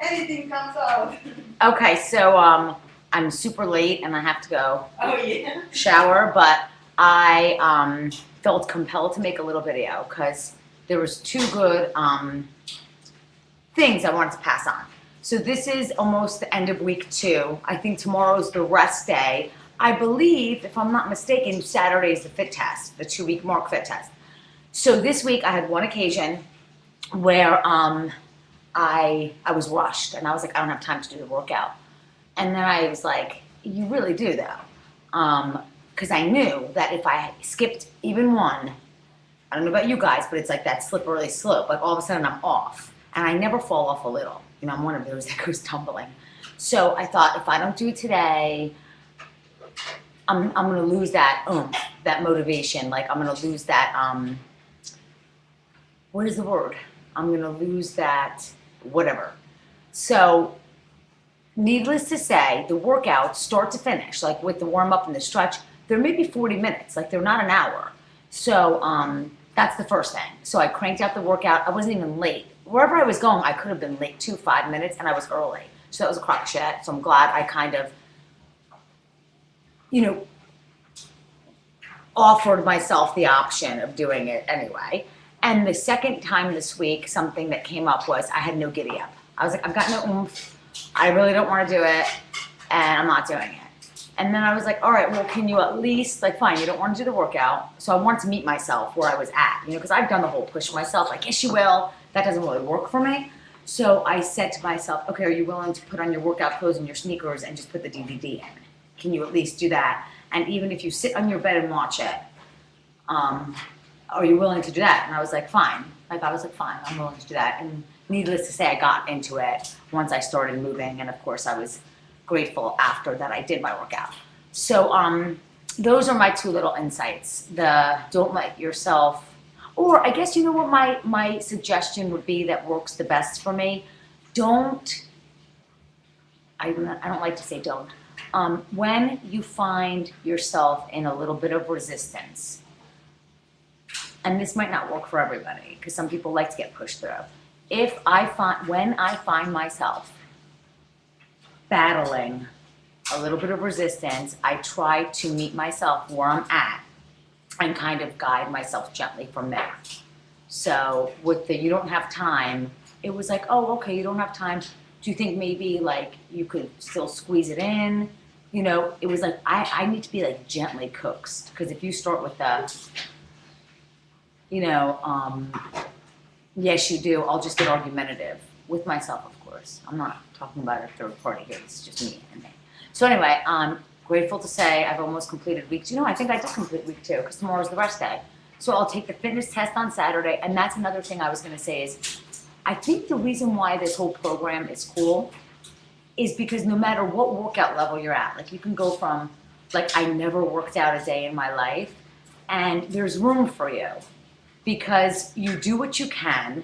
anything comes out. Okay, so I'm super late and I have to go Oh yeah. shower, but I felt compelled to make a little video because there was two good things I wanted to pass on. So this is almost the end of week 2. I think tomorrow's the rest day. I believe, if I'm not mistaken, Saturday is the fit test, the 2-week mark fit test. So this week I had one occasion where I was rushed and I was like, I don't have time to do the workout. And then I was like, you really do though. Because I knew that if I skipped even one, I don't know about you guys, but it's like that slippery slope. Like all of a sudden I'm off. And I never fall off a little. You know, I'm one of those that goes tumbling. So I thought if I don't do it today, I'm going to lose that that motivation. Like I'm going to lose that, what is the word? I'm going to lose that whatever. So needless to say, the workout, start to finish, like with the warm-up and the stretch, they're maybe 40 minutes. Like they're not an hour. So that's the first thing. So I cranked out the workout. I wasn't even late. Wherever I was going, I could have been late 5 minutes, and I was early. So that was a crock of shit. So I'm glad I kind of, you know, offered myself the option of doing it anyway. And the second time this week, something that came up was I had no giddy up. I was like, I've got no oomph. I really don't want to do it, and I'm not doing it. And then I was like, all right, well, can you at least, like, fine, you don't want to do the workout. So I wanted to meet myself where I was at, you know, because I've done the whole push myself, like, yes, you will. That doesn't really work for me. So I said to myself, okay, are you willing to put on your workout clothes and your sneakers and just put the DVD in? Can you at least do that? And even if you sit on your bed and watch it, are you willing to do that? And I was like, fine. Like, I was like, fine, I'm willing to do that. And needless to say, I got into it once I started moving. And of course, I was grateful after that I did my workout. So those are my 2 little insights. The don't let yourself, or I guess you know what my suggestion would be that works the best for me? I don't like to say don't. When you find yourself in a little bit of resistance, and this might not work for everybody because some people like to get pushed through. When I find myself battling a little bit of resistance, I try to meet myself where I'm at and kind of guide myself gently from there. So with the you don't have time, it was like, oh, okay, you don't have time. Do you think maybe like you could still squeeze it in? You know, it was like, I need to be like gently coaxed, because if you start with the, you know, yes, you do, I'll just get argumentative with myself, of course. I'm not talking about a third party here. It's just me and me. So anyway, I'm grateful to say I've almost completed week 2. No, I think I did complete week 2 because tomorrow's the rest day. So I'll take the fitness test on Saturday. And that's another thing I was going to say is I think the reason why this whole program is cool is because no matter what workout level you're at, like you can go from like I never worked out a day in my life, and there's room for you. Because you do what you can,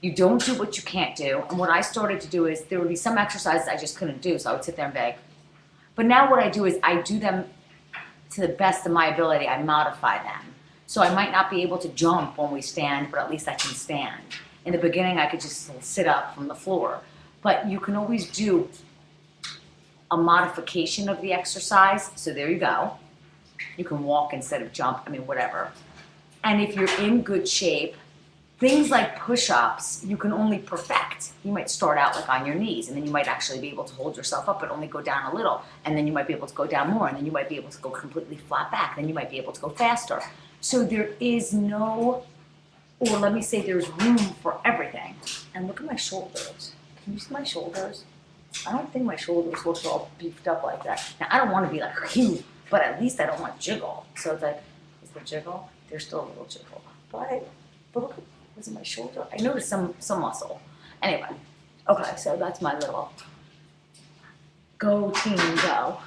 you don't do what you can't do. And what I started to do is there would be some exercises I just couldn't do, so I would sit there and beg. But now what I do is I do them to the best of my ability. I modify them. So I might not be able to jump when we stand, but at least I can stand. In the beginning, I could just sit up from the floor. But you can always do a modification of the exercise. So there you go. You can walk instead of jump, I mean, whatever. And if you're in good shape, things like push-ups, you can only perfect. You might start out like on your knees, and then you might actually be able to hold yourself up, but only go down a little. And then you might be able to go down more, and then you might be able to go completely flat back. Then you might be able to go faster. So there is no, or let me say there's room for everything. And look at my shoulders. Can you see my shoulders? I don't think my shoulders look all beefed up like that. Now, I don't want to be like, huge, but at least I don't want jiggle. So it's like, is there jiggle? There's still a little jiggle. But look, was it my shoulder? I noticed some muscle. Anyway, okay, so that's my little go team go.